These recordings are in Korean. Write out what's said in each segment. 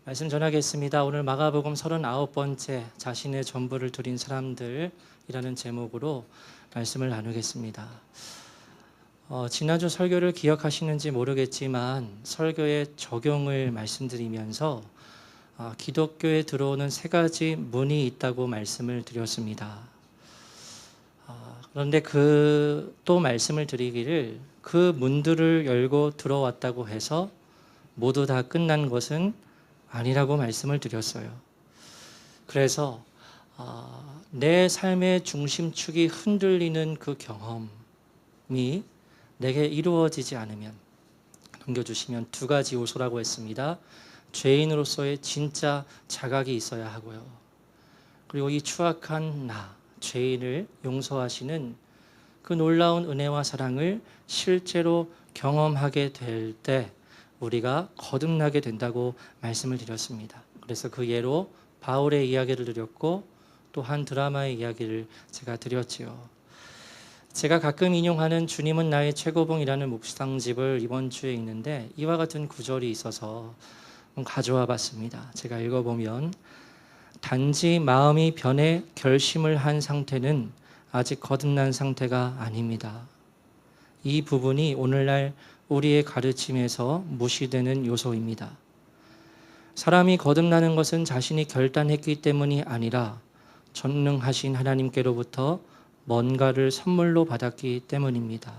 말씀 전하겠습니다. 오늘 마가복음 39번째 자신의 전부를 드린 사람들이라는 제목으로 말씀을 나누겠습니다. 지난주 설교를 기억하시는지 모르겠지만 설교의 적용을 말씀드리면서 기독교에 들어오는 세 가지 문이 있다고 말씀을 드렸습니다. 그런데 또 말씀을 드리기를 그 문들을 열고 들어왔다고 해서 모두 다 끝난 것은 아니라고 말씀을 드렸어요. 그래서 내 삶의 중심축이 흔들리는 그 경험이 내게 이루어지지 않으면, 넘겨주시면 두 가지 요소라고 했습니다. 죄인으로서의 진짜 자각이 있어야 하고요. 그리고 이 추악한 죄인을 용서하시는 그 놀라운 은혜와 사랑을 실제로 경험하게 될 때 우리가 거듭나게 된다고 말씀을 드렸습니다. 그래서 그 예로 바울의 이야기를 드렸고 또 한 드라마의 이야기를 제가 드렸지요. 제가 가끔 인용하는 주님은 나의 최고봉이라는 묵상집을 이번 주에 읽는데 이와 같은 구절이 있어서 가져와 봤습니다. 제가 읽어보면, 단지 마음이 변해 결심을 한 상태는 아직 거듭난 상태가 아닙니다. 이 부분이 오늘날 우리의 가르침에서 무시되는 요소입니다. 사람이 거듭나는 것은 자신이 결단했기 때문이 아니라 전능하신 하나님께로부터 뭔가를 선물로 받았기 때문입니다.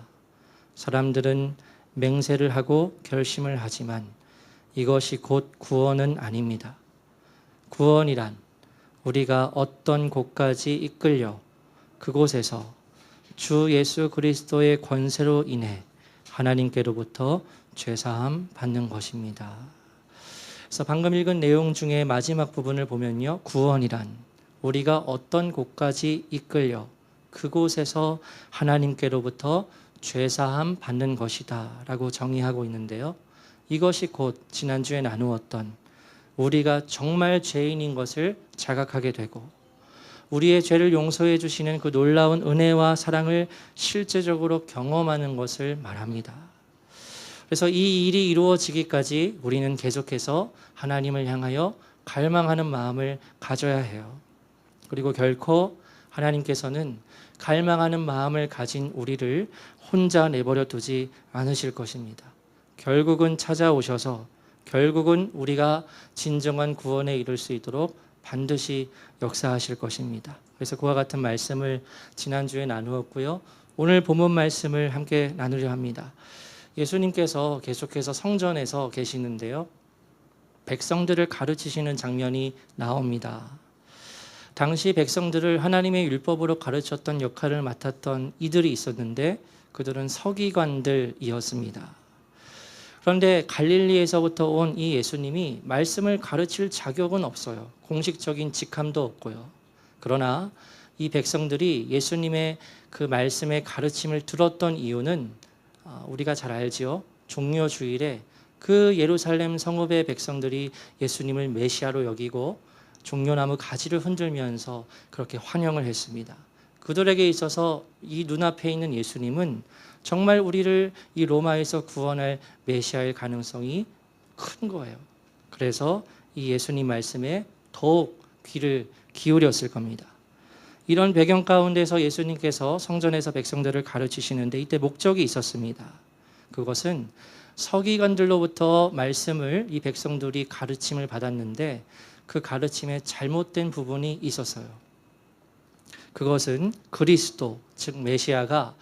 사람들은 맹세를 하고 결심을 하지만 이것이 곧 구원은 아닙니다. 구원이란 우리가 어떤 곳까지 이끌려 그곳에서 주 예수 그리스도의 권세로 인해 하나님께로부터 죄사함 받는 것입니다. 그래서 방금 읽은 내용 중에 마지막 부분을 보면요, 구원이란 우리가 어떤 곳까지 이끌려 그곳에서 하나님께로부터 죄사함 받는 것이다 라고 정의하고 있는데요, 이것이 곧 지난주에 나누었던 우리가 정말 죄인인 것을 자각하게 되고 우리의 죄를 용서해 주시는 그 놀라운 은혜와 사랑을 실제적으로 경험하는 것을 말합니다. 그래서 이 일이 이루어지기까지 우리는 계속해서 하나님을 향하여 갈망하는 마음을 가져야 해요. 그리고 결코 하나님께서는 갈망하는 마음을 가진 우리를 혼자 내버려 두지 않으실 것입니다. 결국은 찾아오셔서 결국은 우리가 진정한 구원에 이를 수 있도록 반드시 역사하실 것입니다. 그래서 그와 같은 말씀을 지난주에 나누었고요. 오늘 본문 말씀을 함께 나누려 합니다. 예수님께서 계속해서 성전에서 계시는데요, 백성들을 가르치시는 장면이 나옵니다. 당시 백성들을 하나님의 율법으로 가르쳤던 역할을 맡았던 이들이 있었는데 그들은 서기관들이었습니다. 그런데 갈릴리에서부터 온 이 예수님이 말씀을 가르칠 자격은 없어요. 공식적인 직함도 없고요. 그러나 이 백성들이 예수님의 그 말씀의 가르침을 들었던 이유는 우리가 잘 알지요. 종려 주일에 그 예루살렘 성읍의 백성들이 예수님을 메시아로 여기고 종려나무 가지를 흔들면서 그렇게 환영을 했습니다. 그들에게 있어서 이 눈앞에 있는 예수님은 정말 우리를 이 로마에서 구원할 메시아일 가능성이 큰 거예요. 그래서 이 예수님 말씀에 더욱 귀를 기울였을 겁니다. 이런 배경 가운데서 예수님께서 성전에서 백성들을 가르치시는데 이때 목적이 있었습니다. 그것은 서기관들로부터 말씀을 이 백성들이 가르침을 받았는데 그 가르침에 잘못된 부분이 있었어요. 그것은 그리스도, 즉 메시아가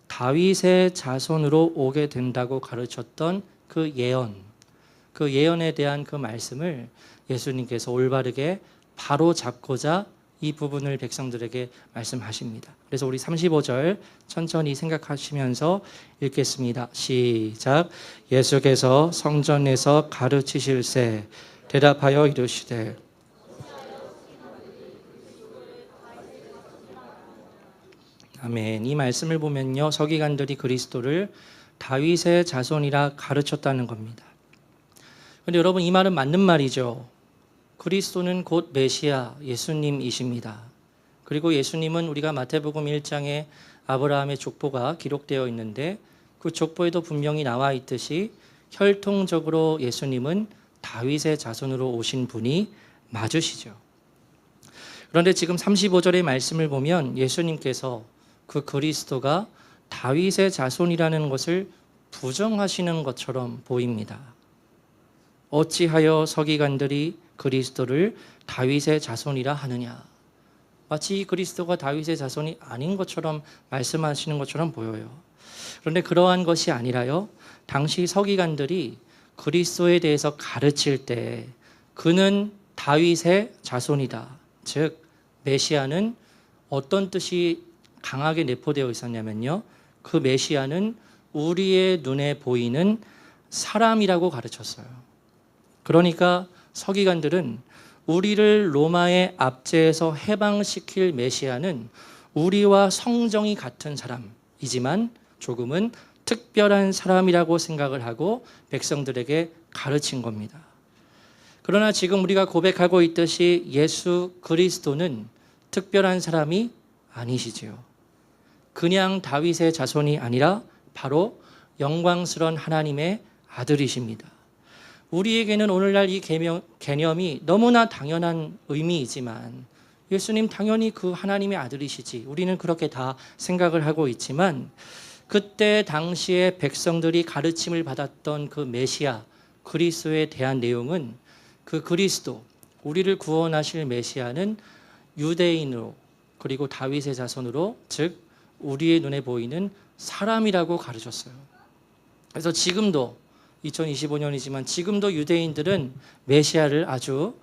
다윗의 자손으로 오게 된다고 가르쳤던 그 예언에 대한 그 말씀을 예수님께서 올바르게 바로 잡고자 이 부분을 백성들에게 말씀하십니다. 그래서 우리 35절 천천히 생각하시면서 읽겠습니다. 시작. 예수께서 성전에서 가르치실세 대답하여 이르시되, 아멘. 이 말씀을 보면요, 서기관들이 그리스도를 다윗의 자손이라 가르쳤다는 겁니다. 그런데 여러분, 이 말은 맞는 말이죠. 그리스도는 곧 메시아 예수님이십니다. 그리고 예수님은 우리가 마태복음 1장에 아브라함의 족보가 기록되어 있는데 그 족보에도 분명히 나와 있듯이 혈통적으로 예수님은 다윗의 자손으로 오신 분이 맞으시죠. 그런데 지금 35절의 말씀을 보면 예수님께서 그 그리스도가 다윗의 자손이라는 것을 부정하시는 것처럼 보입니다. 어찌하여 서기관들이 그리스도를 다윗의 자손이라 하느냐. 마치 그리스도가 다윗의 자손이 아닌 것처럼 말씀하시는 것처럼 보여요. 그런데 그러한 것이 아니라요. 당시 서기관들이 그리스도에 대해서 가르칠 때 그는 다윗의 자손이다. 즉 메시아는 어떤 뜻이 강하게 내포되어 있었냐면요. 그 메시아는 우리의 눈에 보이는 사람이라고 가르쳤어요. 그러니까 서기관들은 우리를 로마의 압제에서 해방시킬 메시아는 우리와 성정이 같은 사람이지만 조금은 특별한 사람이라고 생각을 하고 백성들에게 가르친 겁니다. 그러나 지금 우리가 고백하고 있듯이 예수 그리스도는 특별한 사람이 아니시지요. 그냥 다윗의 자손이 아니라 바로 영광스러운 하나님의 아들이십니다. 우리에게는 오늘날 이 개념이 너무나 당연한 의미이지만 예수님 당연히 그 하나님의 아들이시지 우리는 그렇게 다 생각을 하고 있지만 그때 당시에 백성들이 가르침을 받았던 그 메시아 그리스도에 대한 내용은 그 그리스도 우리를 구원하실 메시아는 유대인으로 그리고 다윗의 자손으로 즉 우리의 눈에 보이는 사람이라고 가르쳤어요. 그래서 지금도 2025년이지만 지금도 유대인들은 메시아를 아주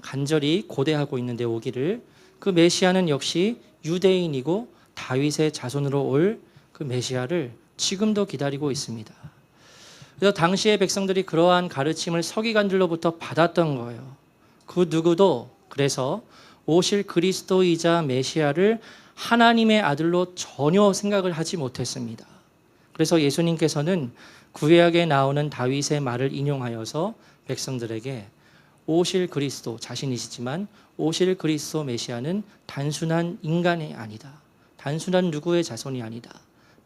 간절히 고대하고 있는데 오기를 그 메시아는 역시 유대인이고 다윗의 자손으로 올 그 메시아를 지금도 기다리고 있습니다. 그래서 당시의 백성들이 그러한 가르침을 서기관들로부터 받았던 거예요. 그 누구도 그래서 오실 그리스도이자 메시아를 하나님의 아들로 전혀 생각을 하지 못했습니다. 그래서 예수님께서는 구약에 나오는 다윗의 말을 인용하여서 백성들에게 오실 그리스도 자신이시지만 오실 그리스도 메시아는 단순한 인간이 아니다. 단순한 누구의 자손이 아니다.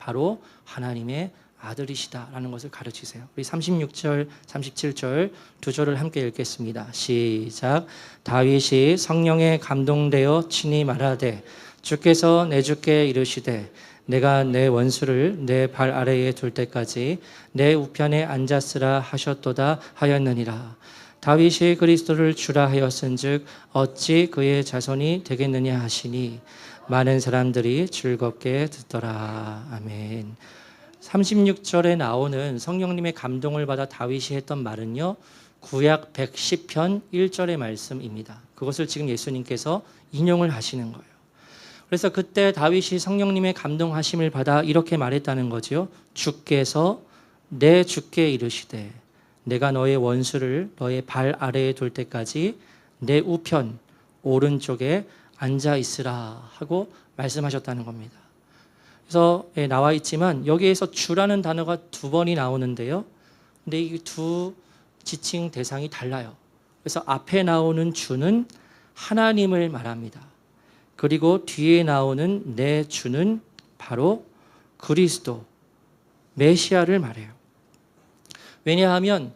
바로 하나님의 아들이시다라는 것을 가르치세요. 우리 36절, 37절 두 절을 함께 읽겠습니다. 시작. 다윗이 성령에 감동되어 친히 말하되 주께서 내 주께 이르시되 내가 내 원수를 내 발 아래에 둘 때까지 내 우편에 앉았으라 하셨도다 하였느니라. 다윗이 그리스도를 주라 하였은즉 어찌 그의 자손이 되겠느냐 하시니 많은 사람들이 즐겁게 듣더라. 아멘. 36절에 나오는 성령님의 감동을 받아 다윗이 했던 말은요. 구약 110편 1절의 말씀입니다. 그것을 지금 예수님께서 인용을 하시는 거예요. 그래서 그때 다윗이 성령님의 감동하심을 받아 이렇게 말했다는 거죠. 주께서 내 주께 이르시되 내가 너의 원수를 너의 발 아래에 둘 때까지 내 우편 오른쪽에 앉아 있으라 하고 말씀하셨다는 겁니다. 그래서 나와 있지만 여기에서 주라는 단어가 두 번이 나오는데요. 근데 이 두 지칭 대상이 달라요. 그래서 앞에 나오는 주는 하나님을 말합니다. 그리고 뒤에 나오는 내 주는 바로 그리스도, 메시아를 말해요. 왜냐하면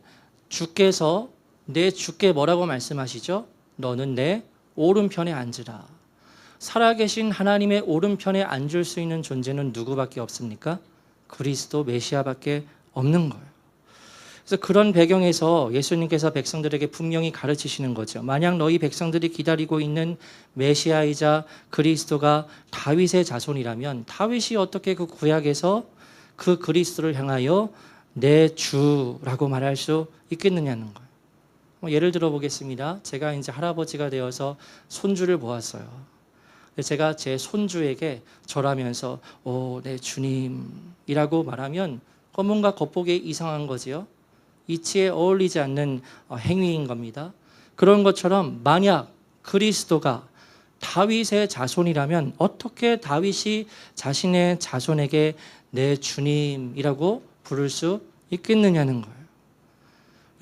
주께서 내 주께 뭐라고 말씀하시죠? 너는 내 오른편에 앉으라. 살아계신 하나님의 오른편에 앉을 수 있는 존재는 누구밖에 없습니까? 그리스도 메시아밖에 없는 거예요. 그래서 그런 배경에서 예수님께서 백성들에게 분명히 가르치시는 거죠. 만약 너희 백성들이 기다리고 있는 메시아이자 그리스도가 다윗의 자손이라면 다윗이 어떻게 그 구약에서 그 그리스도를 향하여 내 주라고 말할 수 있겠느냐는 거예요. 예를 들어 보겠습니다. 제가 이제 할아버지가 되어서 손주를 보았어요. 제가 제 손주에게 절하면서 네 주님이라고 말하면 뭔가 겉보기에 이상한 거지요. 이치에 어울리지 않는 행위인 겁니다. 그런 것처럼 만약 그리스도가 다윗의 자손이라면 어떻게 다윗이 자신의 자손에게 내 주님이라고 부를 수 있겠느냐는 거예요.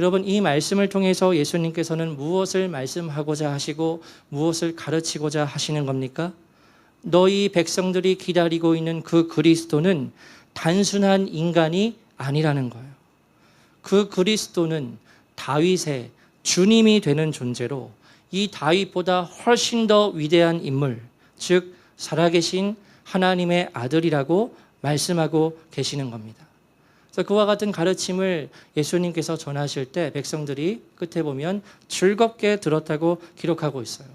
여러분 이 말씀을 통해서 예수님께서는 무엇을 말씀하고자 하시고 무엇을 가르치고자 하시는 겁니까? 너희 백성들이 기다리고 있는 그 그리스도는 단순한 인간이 아니라는 거예요. 그 그리스도는 다윗의 주님이 되는 존재로 이 다윗보다 훨씬 더 위대한 인물, 즉 살아계신 하나님의 아들이라고 말씀하고 계시는 겁니다. 그래서 그와 같은 가르침을 예수님께서 전하실 때 백성들이 끝에 보면 즐겁게 들었다고 기록하고 있어요.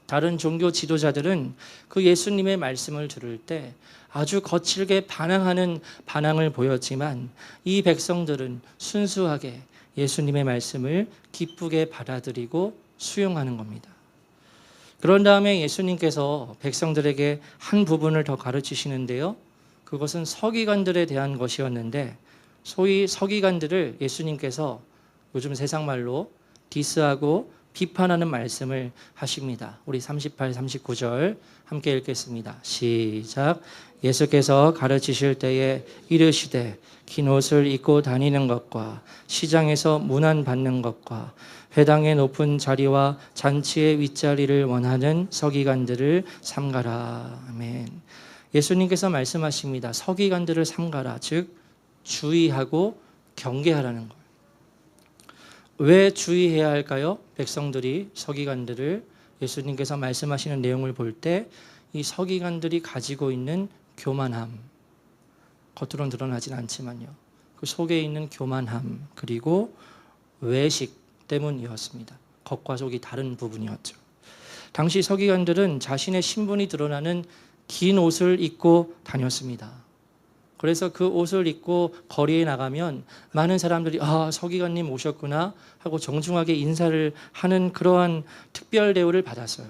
다른 종교 지도자들은 그 예수님의 말씀을 들을 때 아주 거칠게 반항하는 반항을 보였지만 이 백성들은 순수하게 예수님의 말씀을 기쁘게 받아들이고 수용하는 겁니다. 그런 다음에 예수님께서 백성들에게 한 부분을 더 가르치시는데요. 그것은 서기관들에 대한 것이었는데 소위 서기관들을 예수님께서 요즘 세상 말로 디스하고 비판하는 말씀을 하십니다. 우리 38, 39절 함께 읽겠습니다. 시작. 예수께서 가르치실 때에 이르시되 긴 옷을 입고 다니는 것과 시장에서 문안 받는 것과 회당의 높은 자리와 잔치의 윗자리를 원하는 서기관들을 삼가라. 아멘. 예수님께서 말씀하십니다. 서기관들을 삼가라. 즉 주의하고 경계하라는 거예요. 왜 주의해야 할까요? 백성들이 서기관들을 예수님께서 말씀하시는 내용을 볼 때 이 서기관들이 가지고 있는 교만함, 겉으로는 드러나진 않지만요. 그 속에 있는 교만함 그리고 외식 때문이었습니다. 겉과 속이 다른 부분이었죠. 당시 서기관들은 자신의 신분이 드러나는 긴 옷을 입고 다녔습니다. 그래서 그 옷을 입고 거리에 나가면 많은 사람들이 서기관님 오셨구나 하고 정중하게 인사를 하는 그러한 특별 대우를 받았어요.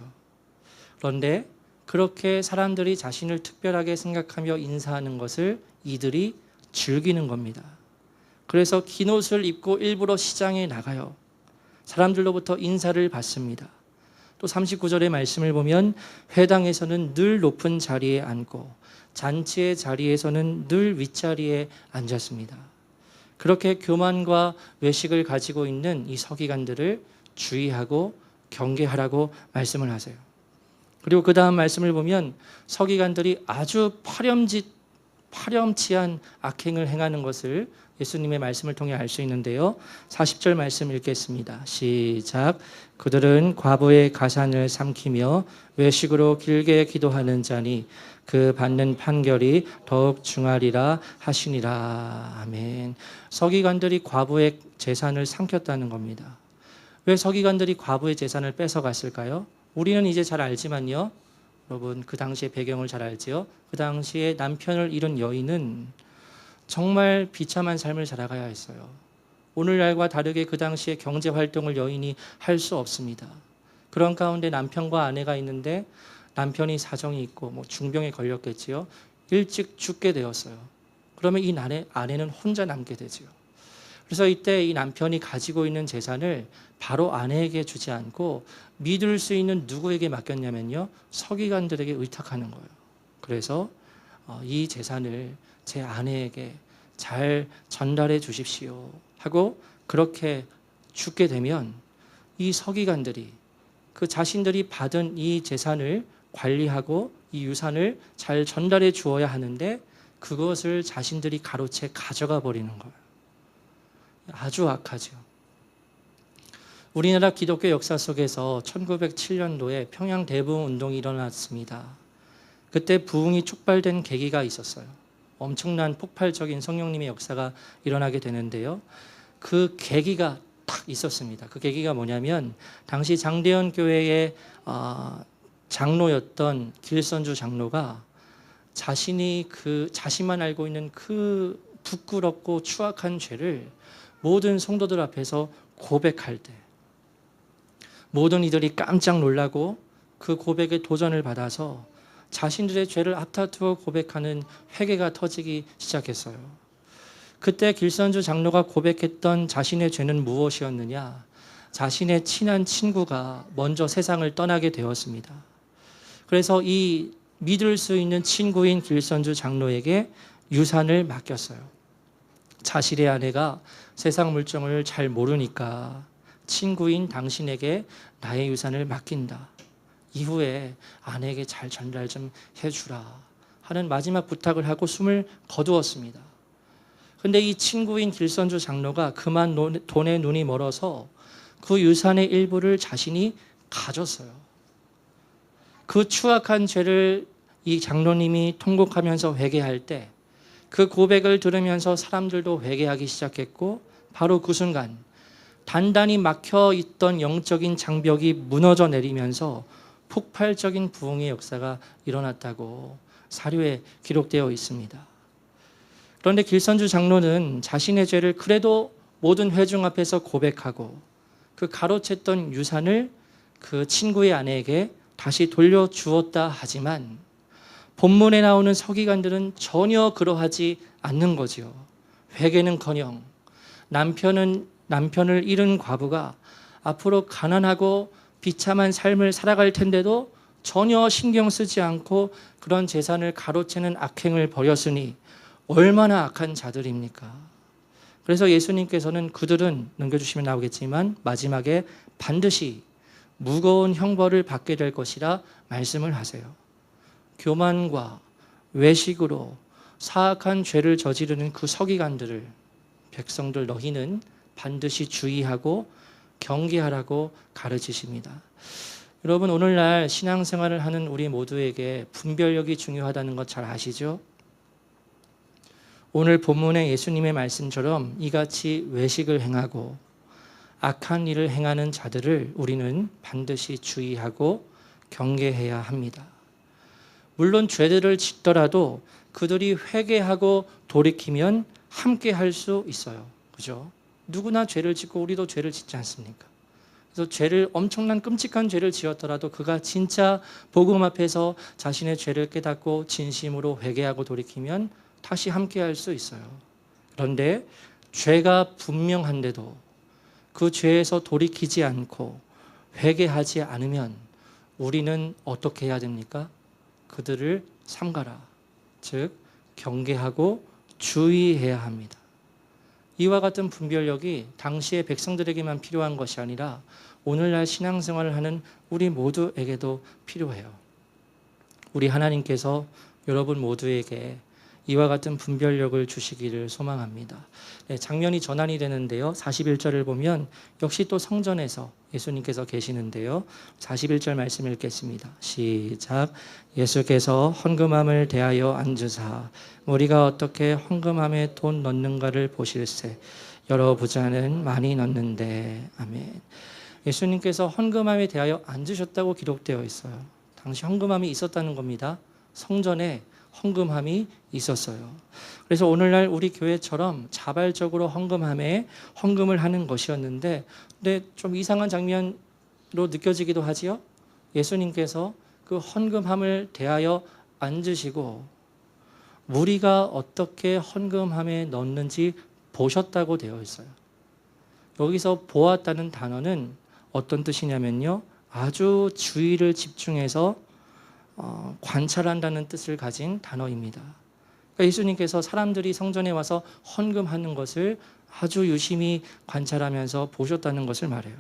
그런데 그렇게 사람들이 자신을 특별하게 생각하며 인사하는 것을 이들이 즐기는 겁니다. 그래서 긴 옷을 입고 일부러 시장에 나가요. 사람들로부터 인사를 받습니다. 또 39절의 말씀을 보면 회당에서는 늘 높은 자리에 앉고 잔치의 자리에서는 늘 윗자리에 앉았습니다. 그렇게 교만과 외식을 가지고 있는 이 서기관들을 주의하고 경계하라고 말씀을 하세요. 그리고 그 다음 말씀을 보면 서기관들이 아주 파렴치한 악행을 행하는 것을 예수님의 말씀을 통해 알 수 있는데요. 40절 말씀 읽겠습니다. 시작. 그들은 과부의 가산을 삼키며 외식으로 길게 기도하는 자니 그 받는 판결이 더욱 중하리라 하시니라. 아멘. 서기관들이 과부의 재산을 삼켰다는 겁니다. 왜 서기관들이 과부의 재산을 뺏어갔을까요? 우리는 이제 잘 알지만요. 여러분 그 당시의 배경을 잘 알지요. 그 당시에 남편을 잃은 여인은 정말 비참한 삶을 살아가야 했어요. 오늘날과 다르게 그 당시에 경제 활동을 여인이 할 수 없습니다. 그런 가운데 남편과 아내가 있는데 남편이 사정이 있고 중병에 걸렸겠지요. 일찍 죽게 되었어요. 그러면 이 아내는 혼자 남게 되지요. 그래서 이때 이 남편이 가지고 있는 재산을 바로 아내에게 주지 않고 믿을 수 있는 누구에게 맡겼냐면요. 서기관들에게 의탁하는 거예요. 그래서 이 재산을 제 아내에게 잘 전달해 주십시오 하고 그렇게 죽게 되면 이 서기관들이 그 자신들이 받은 이 재산을 관리하고 이 유산을 잘 전달해 주어야 하는데 그것을 자신들이 가로채 가져가 버리는 거예요. 아주 악하죠. 우리나라 기독교 역사 속에서 1907년도에 평양 대부흥 운동이 일어났습니다. 그때 부흥이 촉발된 계기가 있었어요. 엄청난 폭발적인 성령님의 역사가 일어나게 되는데요. 그 계기가 딱 있었습니다. 그 계기가 뭐냐면 당시 장대현 교회의 장로였던 길선주 장로가 자신만 알고 있는 그 부끄럽고 추악한 죄를 모든 성도들 앞에서 고백할 때 모든 이들이 깜짝 놀라고 그 고백에 도전을 받아서 자신들의 죄를 앞다투어 고백하는 회개가 터지기 시작했어요. 그때 길선주 장로가 고백했던 자신의 죄는 무엇이었느냐? 자신의 친한 친구가 먼저 세상을 떠나게 되었습니다. 그래서 이 믿을 수 있는 친구인 길선주 장로에게 유산을 맡겼어요. 자신의 아내가 세상 물정을 잘 모르니까 친구인 당신에게 나의 유산을 맡긴다. 이후에 아내에게 잘 전달 좀 해주라 하는 마지막 부탁을 하고 숨을 거두었습니다. 그런데 이 친구인 길선주 장로가 그만 돈에 눈이 멀어서 그 유산의 일부를 자신이 가졌어요. 그 추악한 죄를 이 장로님이 통곡하면서 회개할 때 그 고백을 들으면서 사람들도 회개하기 시작했고, 바로 그 순간 단단히 막혀 있던 영적인 장벽이 무너져 내리면서 폭발적인 부흥의 역사가 일어났다고 사료에 기록되어 있습니다. 그런데 길선주 장로는 자신의 죄를 그래도 모든 회중 앞에서 고백하고 그 가로챘던 유산을 그 친구의 아내에게 다시 돌려주었다 하지만, 본문에 나오는 서기관들은 전혀 그러하지 않는 거지요. 회개는커녕 남편을 잃은 과부가 앞으로 가난하고 비참한 삶을 살아갈 텐데도 전혀 신경 쓰지 않고 그런 재산을 가로채는 악행을 벌였으니 얼마나 악한 자들입니까? 그래서 예수님께서는 그들은, 넘겨주시면 나오겠지만, 마지막에 반드시 무거운 형벌을 받게 될 것이라 말씀을 하세요. 교만과 외식으로 사악한 죄를 저지르는 그 서기관들을, 백성들 너희는 반드시 주의하고 경계하라고 가르치십니다. 여러분, 오늘날 신앙생활을 하는 우리 모두에게 분별력이 중요하다는 것 잘 아시죠? 오늘 본문의 예수님의 말씀처럼 이같이 외식을 행하고 악한 일을 행하는 자들을 우리는 반드시 주의하고 경계해야 합니다. 물론 죄들을 짓더라도 그들이 회개하고 돌이키면 함께 할 수 있어요. 그죠? 누구나 죄를 짓고 우리도 죄를 짓지 않습니까? 그래서 엄청난 끔찍한 죄를 지었더라도 그가 진짜 복음 앞에서 자신의 죄를 깨닫고 진심으로 회개하고 돌이키면 다시 함께 할 수 있어요. 그런데 죄가 분명한데도 그 죄에서 돌이키지 않고 회개하지 않으면 우리는 어떻게 해야 됩니까? 그들을 삼가라, 즉 경계하고 주의해야 합니다. 이와 같은 분별력이 당시의 백성들에게만 필요한 것이 아니라 오늘날 신앙생활을 하는 우리 모두에게도 필요해요. 우리 하나님께서 여러분 모두에게 이와 같은 분별력을 주시기를 소망합니다. 장면이 전환이 되는데요. 41절을 보면 역시 또 성전에서 예수님께서 계시는데요. 41절 말씀 읽겠습니다. 시작. 예수께서 헌금함을 대하여 앉으사 우리가 어떻게 헌금함에 돈 넣는가를 보실세. 여러 부자는 많이 넣는데. 아멘. 예수님께서 헌금함에 대하여 앉으셨다고 기록되어 있어요. 당시 헌금함이 있었다는 겁니다. 성전에 헌금함이 있었어요. 그래서 오늘날 우리 교회처럼 자발적으로 헌금함에 헌금을 하는 것이었는데, 근데 좀 이상한 장면으로 느껴지기도 하지요. 예수님께서 그 헌금함을 대하여 앉으시고 무리가 어떻게 헌금함에 넣는지 보셨다고 되어 있어요. 여기서 보았다는 단어는 어떤 뜻이냐면요, 아주 주의를 집중해서 관찰한다는 뜻을 가진 단어입니다. 그러니까 예수님께서 사람들이 성전에 와서 헌금하는 것을 아주 유심히 관찰하면서 보셨다는 것을 말해요.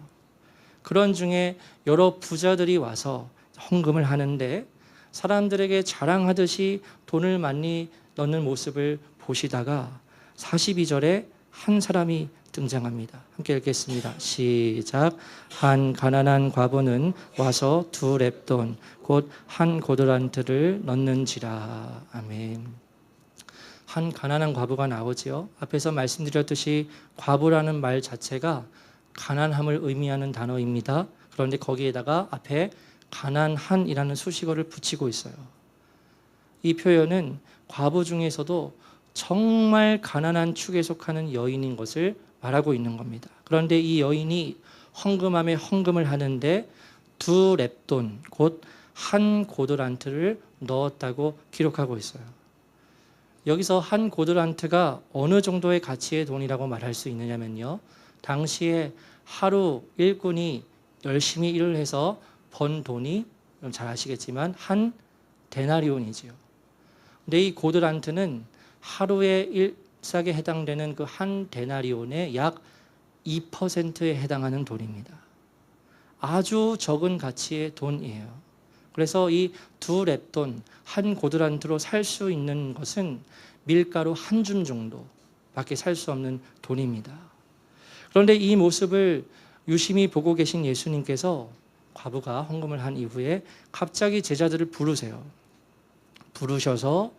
그런 중에 여러 부자들이 와서 헌금을 하는데 사람들에게 자랑하듯이 돈을 많이 넣는 모습을 보시다가 42절에 한 사람이 등장합니다. 함께 읽겠습니다. 시작. 한 가난한 과부는 와서 2렙돈 곧 한 고드란트를 넣는지라. 아멘. 한 가난한 과부가 나오지요. 앞에서 말씀드렸듯이 과부라는 말 자체가 가난함을 의미하는 단어입니다. 그런데 거기에다가 앞에 가난한이라는 수식어를 붙이고 있어요. 이 표현은 과부 중에서도 정말 가난한 축에 속하는 여인인 것을 말하고 있는 겁니다. 그런데 이 여인이 헌금함에 헌금을 하는데 2렙돈 곧 한 고드란트를 넣었다고 기록하고 있어요. 여기서 한 고드란트가 어느 정도의 가치의 돈이라고 말할 수 있느냐면요, 당시에 하루 일꾼이 열심히 일을 해서 번 돈이 잘 아시겠지만 한 데나리온이지요. 근데 이 고드란트는 하루의 일삭에 해당되는 그 한 데나리온의 약 2%에 해당하는 돈입니다. 아주 적은 가치의 돈이에요. 그래서 이 2렙돈, 한 고드란트로 살 수 있는 것은 밀가루 한 줌 정도밖에 살 수 없는 돈입니다. 그런데 이 모습을 유심히 보고 계신 예수님께서 과부가 헌금을 한 이후에 갑자기 제자들을 부르세요. 부르셔서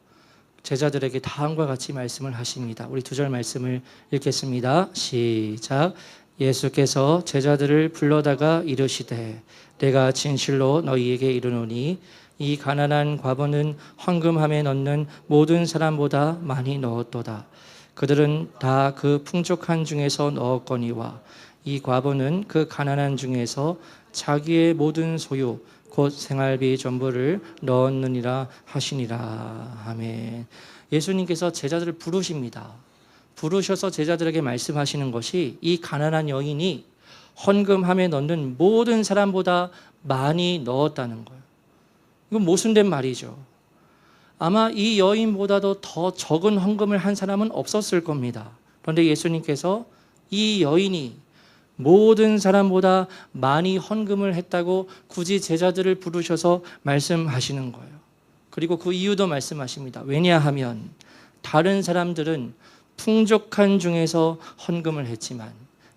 제자들에게 다음과 같이 말씀을 하십니다. 우리 2절 말씀을 읽겠습니다. 시작. 예수께서 제자들을 불러다가 이르시되 내가 진실로 너희에게 이르노니 이 가난한 과부는 헌금함에 넣는 모든 사람보다 많이 넣었도다. 그들은 다 그 풍족한 중에서 넣었거니와 이 과부는 그 가난한 중에서 자기의 모든 소유 곧 생활비 전부를 넣었느니라 하시니라. 아멘. 예수님께서 제자들을 부르십니다. 부르셔서 제자들에게 말씀하시는 것이 이 가난한 여인이 헌금함에 넣는 모든 사람보다 많이 넣었다는 거예요. 이건 모순된 말이죠. 아마 이 여인보다도 더 적은 헌금을 한 사람은 없었을 겁니다. 그런데 예수님께서 이 여인이 모든 사람보다 많이 헌금을 했다고 굳이 제자들을 부르셔서 말씀하시는 거예요. 그리고 그 이유도 말씀하십니다. 왜냐하면 다른 사람들은 풍족한 중에서 헌금을 했지만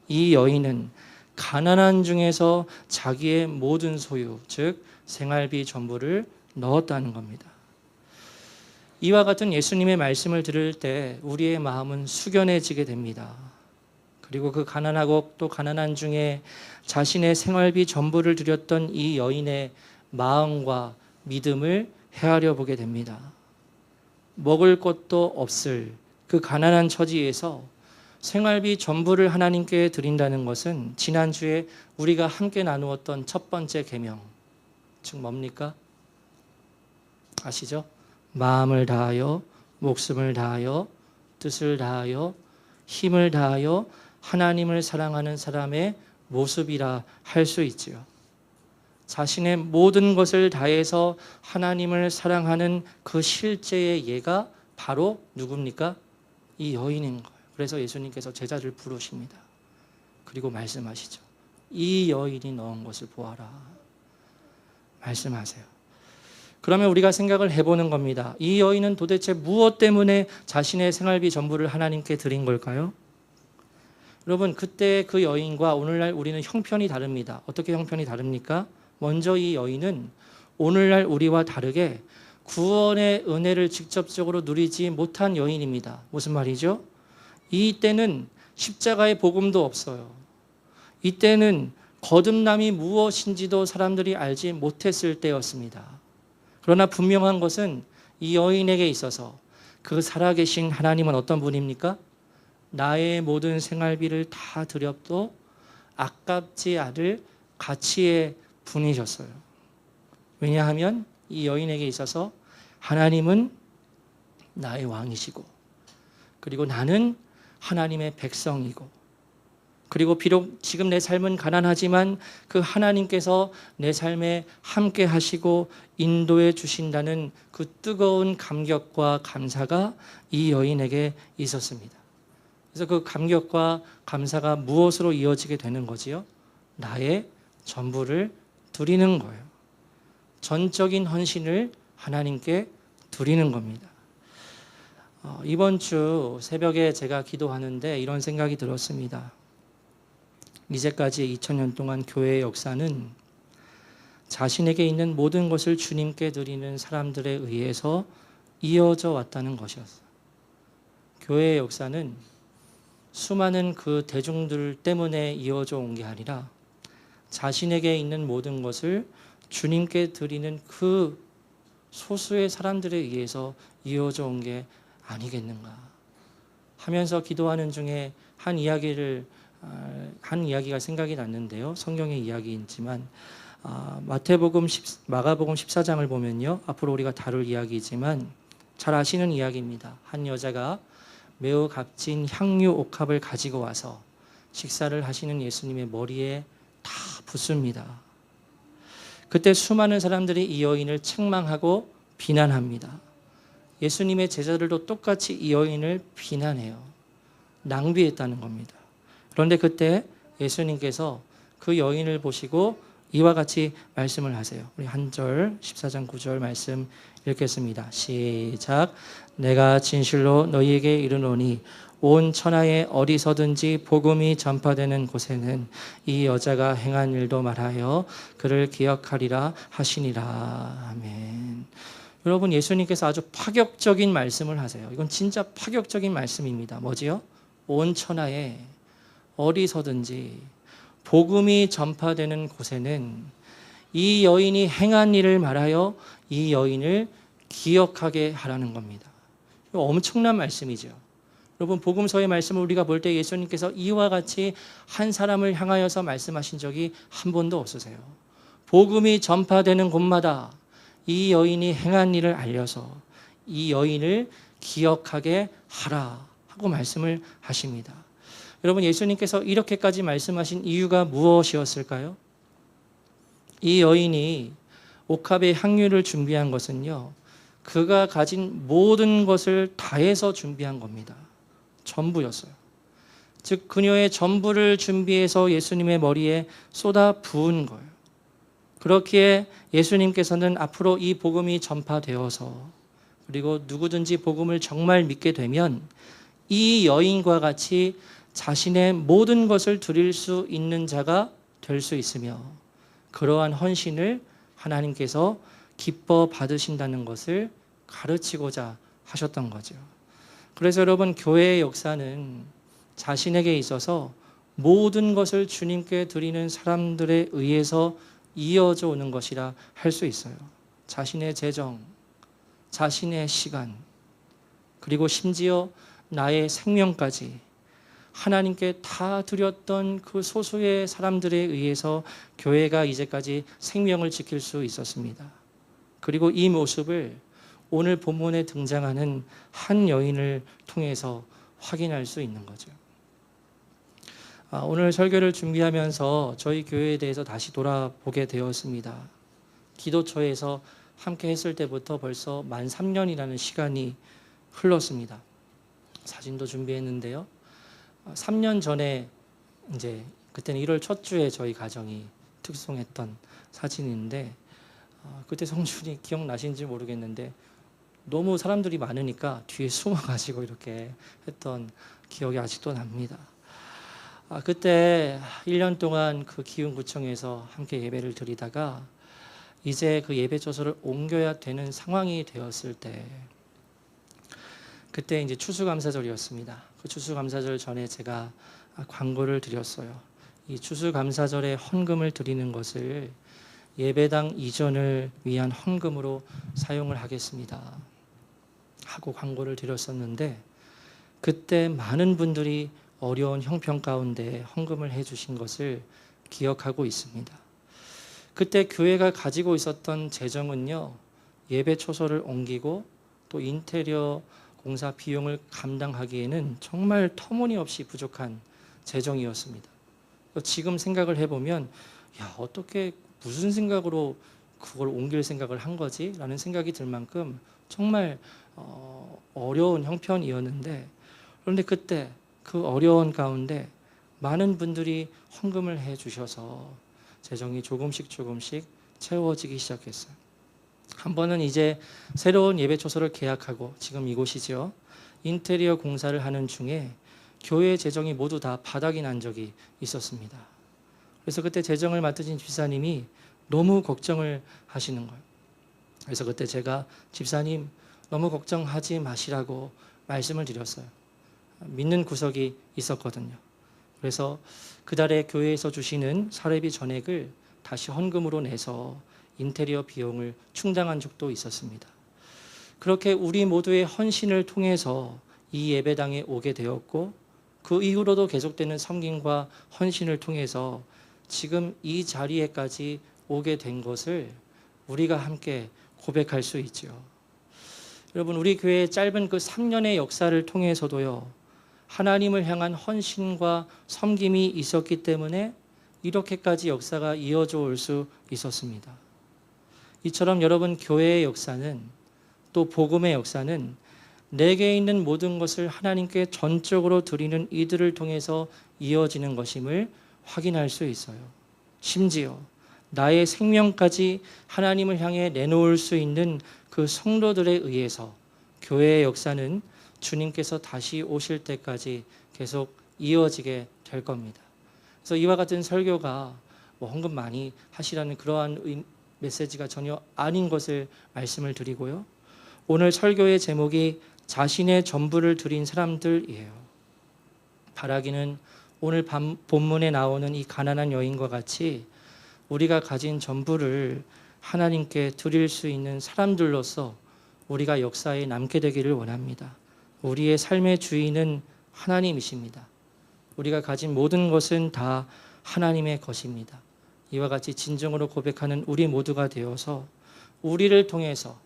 이 여인은 가난한 중에서 자기의 모든 소유, 즉 생활비 전부를 넣었다는 겁니다. 이와 같은 예수님의 말씀을 들을 때 우리의 마음은 숙연해지게 됩니다. 그리고 그 가난하고 또 가난한 중에 자신의 생활비 전부를 드렸던 이 여인의 마음과 믿음을 헤아려 보게 됩니다. 먹을 것도 없을 그 가난한 처지에서 생활비 전부를 하나님께 드린다는 것은 지난주에 우리가 함께 나누었던 첫 번째 계명, 즉 뭡니까? 아시죠? 마음을 다하여, 목숨을 다하여, 뜻을 다하여, 힘을 다하여 하나님을 사랑하는 사람의 모습이라 할 수 있지요. 자신의 모든 것을 다해서 하나님을 사랑하는 그 실제의 예가 바로 누굽니까? 이 여인인 거예요. 그래서 예수님께서 제자를 부르십니다. 그리고 말씀하시죠. 이 여인이 넣은 것을 보아라. 말씀하세요. 그러면 우리가 생각을 해보는 겁니다. 이 여인은 도대체 무엇 때문에 자신의 생활비 전부를 하나님께 드린 걸까요? 여러분, 그때 그 여인과 오늘날 우리는 형편이 다릅니다. 어떻게 형편이 다릅니까? 먼저 이 여인은 오늘날 우리와 다르게 구원의 은혜를 직접적으로 누리지 못한 여인입니다. 무슨 말이죠? 이때는 십자가의 복음도 없어요. 이때는 거듭남이 무엇인지도 사람들이 알지 못했을 때였습니다. 그러나 분명한 것은 이 여인에게 있어서 그 살아계신 하나님은 어떤 분입니까? 나의 모든 생활비를 다 드려도 아깝지 않을 가치의 분이셨어요. 왜냐하면 이 여인에게 있어서 하나님은 나의 왕이시고, 그리고 나는 하나님의 백성이고, 그리고 비록 지금 내 삶은 가난하지만 그 하나님께서 내 삶에 함께 하시고 인도해 주신다는 그 뜨거운 감격과 감사가 이 여인에게 있었습니다. 그래서 그 감격과 감사가 무엇으로 이어지게 되는 거지요? 나의 전부를 드리는 거예요. 전적인 헌신을 하나님께 드리는 겁니다. 이번 주 새벽에 제가 기도하는데 이런 생각이 들었습니다. 이제까지 2000년 동안 교회의 역사는 자신에게 있는 모든 것을 주님께 드리는 사람들에 의해서 이어져 왔다는 것이었어요. 교회의 역사는 수많은 그 대중들 때문에 이어져 온 게 아니라 자신에게 있는 모든 것을 주님께 드리는 그 소수의 사람들에 의해서 이어져 온 게 아니겠는가 하면서 기도하는 중에 한 이야기가 생각이 났는데요. 성경의 이야기이지만 마가복음 14장을 보면요. 앞으로 우리가 다룰 이야기이지만 잘 아시는 이야기입니다. 한 여자가 매우 값진 향유 옥합을 가지고 와서 식사를 하시는 예수님의 머리에 다 붓습니다. 그때 수많은 사람들이 이 여인을 책망하고 비난합니다. 예수님의 제자들도 똑같이 이 여인을 비난해요. 낭비했다는 겁니다. 그런데 그때 예수님께서 그 여인을 보시고 이와 같이 말씀을 하세요. 우리 한 절 14장 9절 말씀 읽겠습니다. 시작. 내가 진실로 너희에게 이르노니 온 천하에 어디서든지 복음이 전파되는 곳에는 이 여자가 행한 일도 말하여 그를 기억하리라 하시니라. 아멘. 여러분, 예수님께서 아주 파격적인 말씀을 하세요. 이건 진짜 파격적인 말씀입니다. 뭐지요? 온 천하에 어디서든지 복음이 전파되는 곳에는 이 여인이 행한 일을 말하여 이 여인을 기억하게 하라는 겁니다. 이거 엄청난 말씀이죠. 여러분, 복음서의 말씀을 우리가 볼 때 예수님께서 이와 같이 한 사람을 향하여서 말씀하신 적이 한 번도 없으세요. 복음이 전파되는 곳마다 이 여인이 행한 일을 알려서 이 여인을 기억하게 하라 하고 말씀을 하십니다. 여러분, 예수님께서 이렇게까지 말씀하신 이유가 무엇이었을까요? 이 여인이 옥합의 향유를 준비한 것은요, 그가 가진 모든 것을 다해서 준비한 겁니다. 전부였어요. 즉 그녀의 전부를 준비해서 예수님의 머리에 쏟아 부은 거예요. 그렇기에 예수님께서는 앞으로 이 복음이 전파되어서 그리고 누구든지 복음을 정말 믿게 되면 이 여인과 같이 자신의 모든 것을 드릴 수 있는 자가 될 수 있으며 그러한 헌신을 하나님께서 기뻐 받으신다는 것을 가르치고자 하셨던 거죠. 그래서 여러분, 교회의 역사는 자신에게 있어서 모든 것을 주님께 드리는 사람들에 의해서 이어져 오는 것이라 할 수 있어요. 자신의 재정, 자신의 시간, 그리고 심지어 나의 생명까지 하나님께 다 드렸던 그 소수의 사람들에 의해서 교회가 이제까지 생명을 지킬 수 있었습니다. 그리고 이 모습을 오늘 본문에 등장하는 한 여인을 통해서 확인할 수 있는 거죠. 오늘 설교를 준비하면서 저희 교회에 대해서 다시 돌아보게 되었습니다. 기도처에서 함께 했을 때부터 벌써 만 3년이라는 시간이 흘렀습니다. 사진도 준비했는데요. 3년 전에 이제 그때는 1월 첫 주에 저희 가정이 특송했던 사진인데 그때 성준이 기억나신지 모르겠는데 너무 사람들이 많으니까 뒤에 숨어가지고 이렇게 했던 기억이 아직도 납니다. 그때 1년 동안 그 기흥구청에서 함께 예배를 드리다가 이제 그 예배 조서를 옮겨야 되는 상황이 되었을 때 그때 이제 추수감사절이었습니다. 그 추수감사절 전에 제가 광고를 드렸어요. 이 추수감사절에 헌금을 드리는 것을 예배당 이전을 위한 헌금으로 사용을 하겠습니다 하고 광고를 드렸었는데 그때 많은 분들이 어려운 형편 가운데 헌금을 해주신 것을 기억하고 있습니다. 그때 교회가 가지고 있었던 재정은요, 예배 초소를 옮기고 또 인테리어 공사 비용을 감당하기에는 정말 터무니없이 부족한 재정이었습니다. 지금 생각을 해보면 어떻게 무슨 생각으로 그걸 옮길 생각을 한 거지? 라는 생각이 들 만큼 정말 어려운 형편이었는데 그런데 그때 그 어려운 가운데 많은 분들이 헌금을 해주셔서 재정이 조금씩 채워지기 시작했어요. 한 번은 이제 새로운 예배 초소를 계약하고 지금 이곳이죠. 인테리어 공사를 하는 중에 교회 재정이 모두 다 바닥이 난 적이 있었습니다. 그래서 그때 재정을 맡으신 집사님이 너무 걱정을 하시는 거예요. 그래서 그때 제가 집사님 너무 걱정하지 마시라고 말씀을 드렸어요. 믿는 구석이 있었거든요. 그래서 그달에 교회에서 주시는 사례비 전액을 다시 헌금으로 내서 인테리어 비용을 충당한 적도 있었습니다. 그렇게 우리 모두의 헌신을 통해서 이 예배당에 오게 되었고 그 이후로도 계속되는 섬김과 헌신을 통해서 지금 이 자리에까지 오게 된 것을 우리가 함께 고백할 수 있죠. 여러분, 우리 교회의 짧은 그 3년의 역사를 통해서도요, 하나님을 향한 헌신과 섬김이 있었기 때문에 이렇게까지 역사가 이어져 올 수 있었습니다. 이처럼 여러분, 교회의 역사는 또 복음의 역사는 내게 있는 모든 것을 하나님께 전적으로 드리는 이들을 통해서 이어지는 것임을 확인할 수 있어요. 심지어 나의 생명까지 하나님을 향해 내놓을 수 있는 그 성도들에 의해서 교회의 역사는 주님께서 다시 오실 때까지 계속 이어지게 될 겁니다. 그래서 이와 같은 설교가 헌금 많이 하시라는 그러한 메시지가 전혀 아닌 것을 말씀을 드리고요. 오늘 설교의 제목이 자신의 전부를 드린 사람들이에요. 바라기는 오늘 본문에 나오는 이 가난한 여인과 같이 우리가 가진 전부를 하나님께 드릴 수 있는 사람들로서 우리가 역사에 남게 되기를 원합니다. 우리의 삶의 주인은 하나님이십니다. 우리가 가진 모든 것은 다 하나님의 것입니다. 이와 같이 진정으로 고백하는 우리 모두가 되어서 우리를 통해서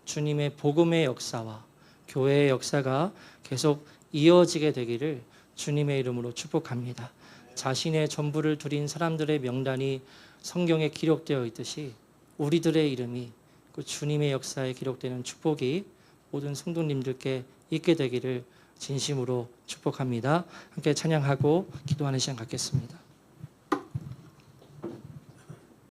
주님의 복음의 역사와 교회의 역사가 계속 이어지게 되기를 주님의 이름으로 축복합니다. 자신의 전부를 드린 사람들의 명단이 성경에 기록되어 있듯이 우리들의 이름이 그 주님의 역사에 기록되는 축복이 모든 성도님들께 있게 되기를 진심으로 축복합니다. 함께 찬양하고 기도하는 시간 갖겠습니다.